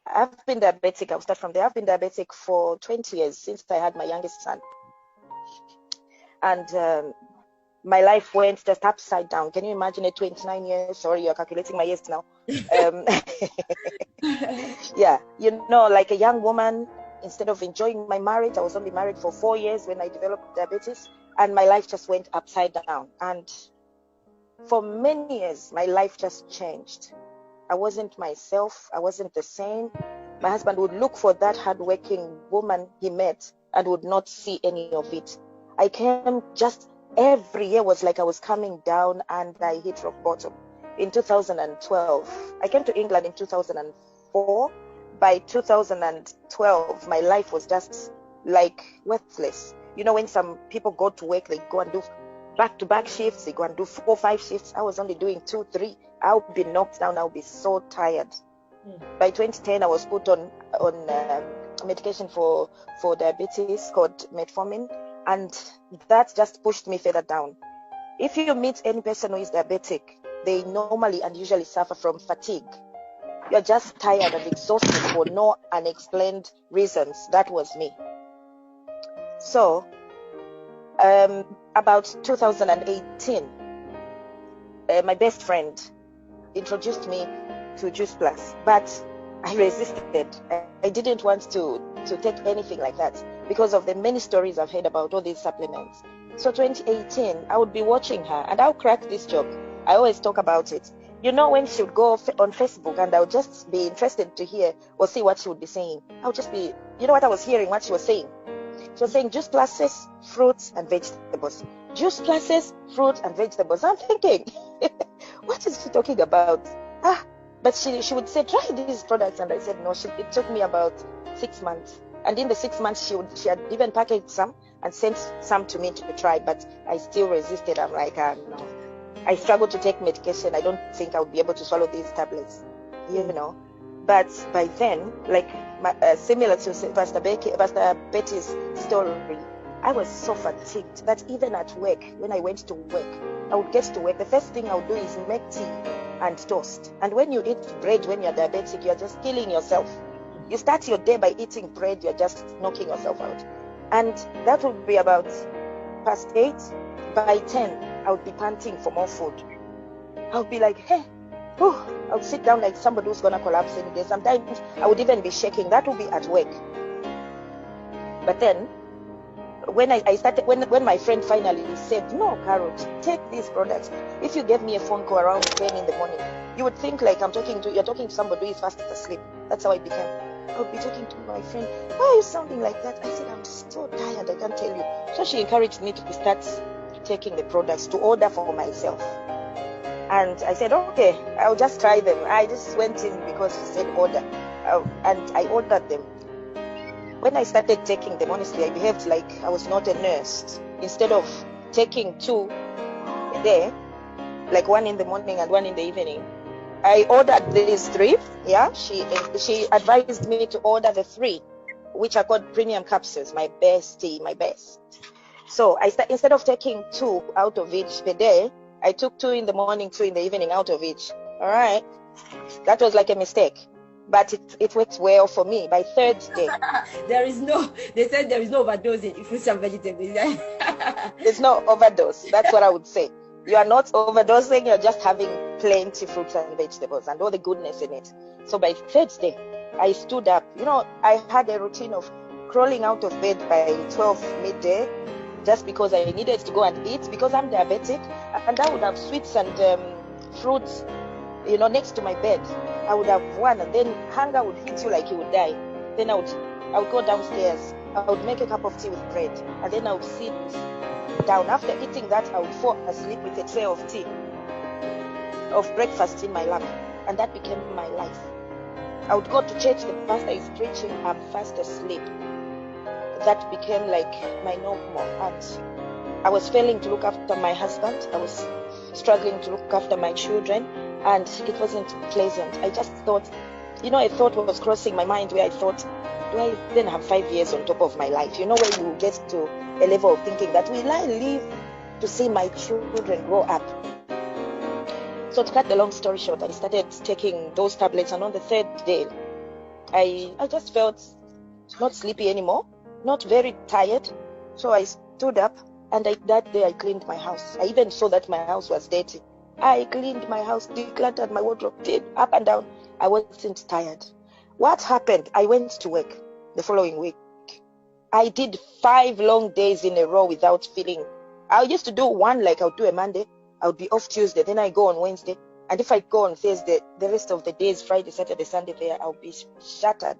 I've been diabetic. I'll start from there. I've been diabetic for 20 years since I had my youngest son. And my life went just upside down. Can you imagine it? 29 years? Sorry, you're calculating my years now. Yeah, like a young woman, instead of enjoying my marriage, I was only married for 4 years when I developed diabetes, and my life just went upside down. And for many years, my life just changed. I wasn't myself. I wasn't the same. My husband would look for that hardworking woman he met and would not see any of it. I came just every year was like I was coming down, and I hit rock bottom. In 2012, I came to England in 2004. By 2012, my life was just like worthless. When some people go to work, they go and do back-to-back shifts, they go and do 4 or 5 shifts. I was only doing 2, 3. I'll be knocked down. I'll be so tired. By 2010, I was put on medication for diabetes called metformin, and that just pushed me further down. If you meet any person who is diabetic, they normally and usually suffer from fatigue. You're just tired and exhausted for no unexplained reasons. That was me. So, about 2018, my best friend introduced me to Juice Plus, but I resisted. I didn't want to take anything like that because of the many stories I've heard about all these supplements. So 2018, I would be watching her, and I'll crack this joke. I always talk about it. When she would go on Facebook, and I would just be interested to hear or see what she would be saying. I would just be, what I was hearing, what she was saying. She was saying Juice Pluses, fruits and vegetables. Juice Pluses, fruits and vegetables. I'm thinking, what is she talking about? But she would say, try these products. And I said, no, it took me about 6 months. And in the 6 months, she had even packaged some and sent some to me to try, but I still resisted. I'm like, no. I struggle to take medication. I don't think I would be able to swallow these tablets, But by then, like similar to Pastor Betty's story, I was so fatigued that even at work, when I went to work, I would get to work. The first thing I would do is make tea and toast. And when you eat bread, when you're diabetic, you're just killing yourself. You start your day by eating bread, you're just knocking yourself out. And that would be about past 8. By 10, I would be panting for more food. I would be like, hey, I would sit down like somebody who's going to collapse any day. Sometimes I would even be shaking. That would be at work. But then, when I started, when my friend finally said, no, Carol, take these products. If you gave me a phone call around 10 in the morning, you would think like you're talking to somebody who is fast asleep. That's how I became. I would be talking to my friend, why are you sounding like that? I said, I'm so tired, I can't tell you. So she encouraged me to start taking the products, to order for myself. And I said, okay, I'll just try them. I just went in because she said order. And I ordered them. When I started taking them, honestly, I behaved like I was not a nurse. Instead of taking 2 a day, like 1 in the morning and 1 in the evening, I ordered these 3. Yeah, she advised me to order the 3, which are called premium capsules, my best. So instead of taking 2 out of each per day, I took 2 in the morning, 2 in the evening out of each. All right. That was like a mistake, but it worked well for me. By 3rd day. They said there is no overdose in fruits and vegetables. There's no overdose. That's what I would say. You are not overdosing. You're just having plenty fruits and vegetables and all the goodness in it. So by 3rd day, I stood up. I had a routine of crawling out of bed by 12 midday, just because I needed to go and eat, because I'm diabetic, and I would have sweets and fruits, next to my bed. I would have one, and then hunger would hit you like you would die. Then I would go downstairs. I would make a cup of tea with bread, and then I would sit down. After eating that, I would fall asleep with a tray of tea, of breakfast in my lap, and that became my life. I would go to church, the pastor is preaching, I'm fast asleep. That became like my normal. And I was failing to look after my husband. I was struggling to look after my children, and it wasn't pleasant. I just thought, a thought was crossing my mind where I thought, do I then have 5 years on top of my life? Where you get to a level of thinking that will I live to see my children grow up? So to cut the long story short, I started taking those tablets, and on the 3rd day, I just felt not sleepy anymore, not very tired. So I stood up, and that day I cleaned my house. I even saw that my house was dirty. I cleaned my house, decluttered my wardrobe, did up and down. I wasn't tired. What happened? I went to work the following week. I did 5 long days in a row without feeling. I used to do one, like I'll do a Monday, I'll be off Tuesday, then I go on Wednesday. And if I go on Thursday, the rest of the days, Friday, Saturday, Sunday, there, I'll be shattered,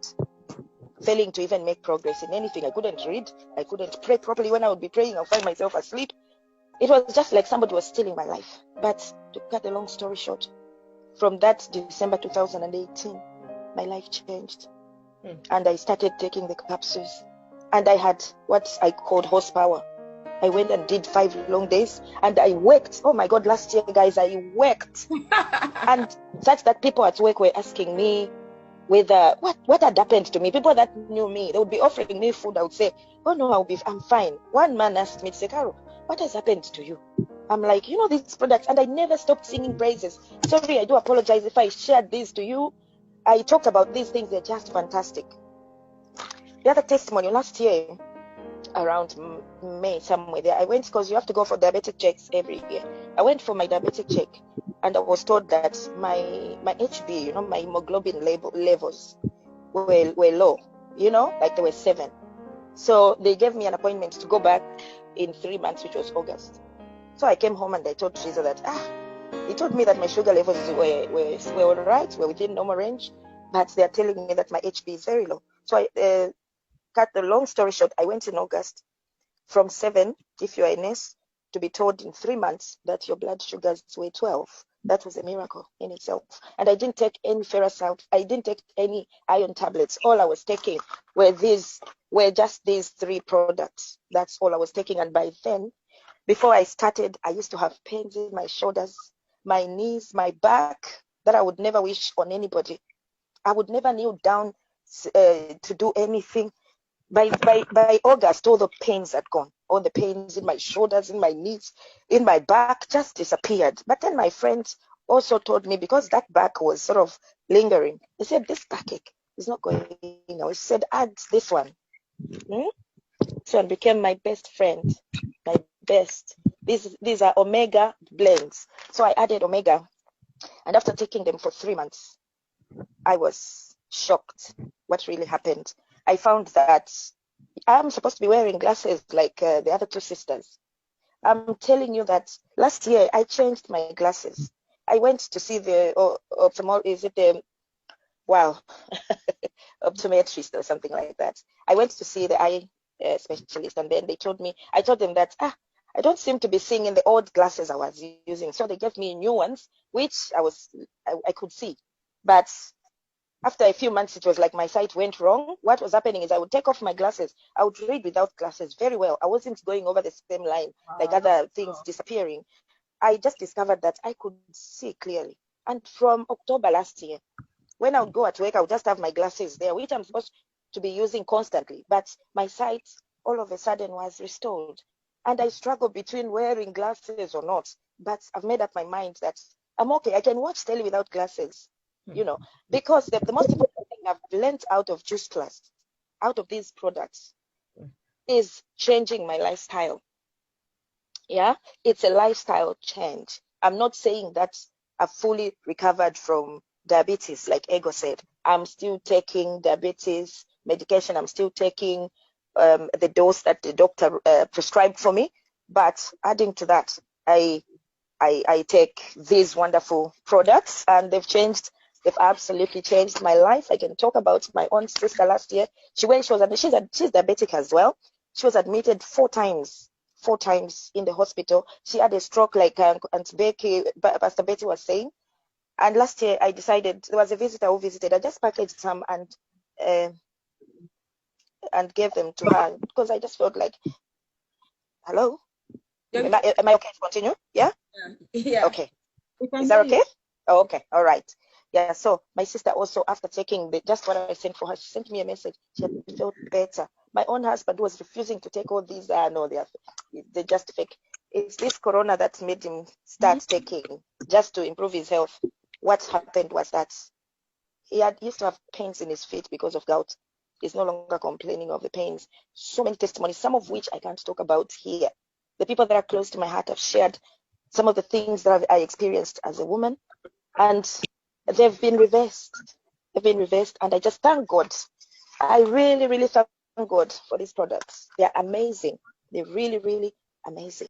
failing to even make progress in anything. I couldn't read. I couldn't pray properly. When I would be praying, I'll find myself asleep. It was just like somebody was stealing my life. But to cut a long story short, from that December 2018, my life changed. And I started taking the capsules. And I had what I called horsepower. I went and did 5 long days, and I worked. Oh my God, last year, guys, I worked. And such that people at work were asking me whether what had happened to me. People that knew me, they would be offering me food. I would say, oh no, I'm fine. One man asked me to say, Carol, what has happened to you? I'm like, these products, and I never stopped singing praises. Sorry, I do apologize if I shared these to you. I talked about these things. They're just fantastic. The other testimony, last year, around May, somewhere there, I went, because you have to go for diabetic checks every year. I went for my diabetic check, and I was told that my HB, my hemoglobin levels were low, like they were 7. So they gave me an appointment to go back in 3 months, which was August. So I came home and I told Teresa that, he told me that my sugar levels were all right, were within normal range, but they're telling me that my HB is very low. So I cut the long story short, I went in August from 7, if you're a nurse, to be told in 3 months that your blood sugars were 12. That was a miracle in itself. And I didn't take any ferrous salt. I didn't take any iron tablets. All I was taking were just these 3 products. That's all I was taking. And by then, before I started, I used to have pains in my shoulders, my knees, my back, that I would never wish on anybody. I would never kneel down to do anything. By August, all the pains had gone. All the pains in my shoulders, in my knees, in my back just disappeared. But then my friends also told me, because that back was sort of lingering, they said, this backache is not going away. He said, add this one. This one became my best friend, my best. These are Omega blends. So I added Omega. And after taking them for 3 months, I was shocked what really happened. I found that I'm supposed to be wearing glasses like the other 2 sisters. I'm telling you that last year I changed my glasses. I went to see the optometrist or something like that. I went to see the eye specialist, and then I told them that I don't seem to be seeing in the old glasses I was using. So they gave me new ones, which I could see. But after a few months, it was like my sight went wrong. What was happening is I would take off my glasses. I would read without glasses very well. I wasn't going over the same line, like other things disappearing. I just discovered that I could see clearly. And from October last year, when I would go at work, I would just have my glasses there, which I'm supposed to be using constantly. But my sight all of a sudden was restored. And I struggle between wearing glasses or not. But I've made up my mind that I'm okay. I can watch telly without glasses. Because the most important thing I've learned out of Juice Plus, out of these products, is changing my lifestyle. Yeah, it's a lifestyle change. I'm not saying that I've fully recovered from diabetes, like Ego said. I'm still taking diabetes medication. I'm still taking the dose that the doctor prescribed for me. But adding to that, I take these wonderful products, and they've absolutely changed my life. I can talk about my own sister last year. She's diabetic as well. She was admitted 4 times in the hospital. She had a stroke, like Aunt Becky, Pastor Betty was saying. And last year I decided, there was a visitor who visited. I just packaged some and gave them to her, because I just felt like, hello? Am I okay to continue? Yeah? Yeah. Okay. Is that okay? Oh, okay. All right. Yeah. So my sister also, after taking just what I sent for her, she sent me a message. She had felt better. My own husband was refusing to take all these. No, they're just fake. It's this corona that made him start taking, just to improve his health. What happened was that used to have pains in his feet because of gout. He's no longer complaining of the pains. So many testimonies, some of which I can't talk about here. The people that are close to my heart have shared some of the things that I experienced as a woman, and they've been reversed. They've been reversed, and I just thank God. I really, really thank God for these products. They're amazing. They're really, really amazing.